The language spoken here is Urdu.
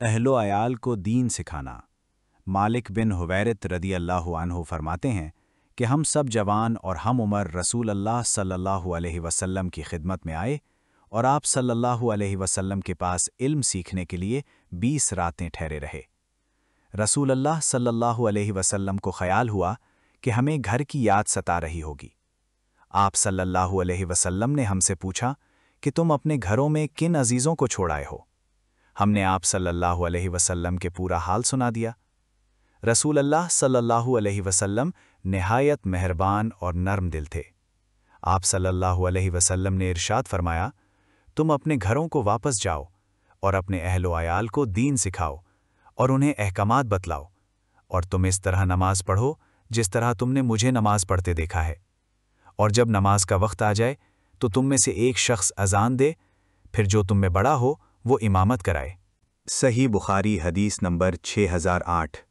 اہل و عیال کو دین سکھانا۔ مالک بن حویرث رضی اللہ عنہ فرماتے ہیں کہ ہم سب جوان اور ہم عمر رسول اللہ صلی اللہ علیہ وسلم کی خدمت میں آئے اور آپ صلی اللہ علیہ وسلم کے پاس علم سیکھنے کے لیے 20 راتیں ٹھہرے رہے۔ رسول اللہ صلی اللہ علیہ وسلم کو خیال ہوا کہ ہمیں گھر کی یاد ستا رہی ہوگی۔ آپ صلی اللہ علیہ وسلم نے ہم سے پوچھا کہ تم اپنے گھروں میں کن عزیزوں کو چھوڑ آئے ہو؟ ہم نے آپ صلی اللہ علیہ وسلم کے پورا حال سنا دیا۔ رسول اللہ صلی اللہ علیہ وسلم نہایت مہربان اور نرم دل تھے۔ آپ صلی اللہ علیہ وسلم نے ارشاد فرمایا، تم اپنے گھروں کو واپس جاؤ اور اپنے اہل و عیال کو دین سکھاؤ اور انہیں احکامات بتلاؤ، اور تم اس طرح نماز پڑھو جس طرح تم نے مجھے نماز پڑھتے دیکھا ہے، اور جب نماز کا وقت آ جائے تو تم میں سے ایک شخص اذان دے، پھر جو تم میں بڑا ہو وہ امامت کرائے۔ صحیح بخاری حدیث نمبر 6008۔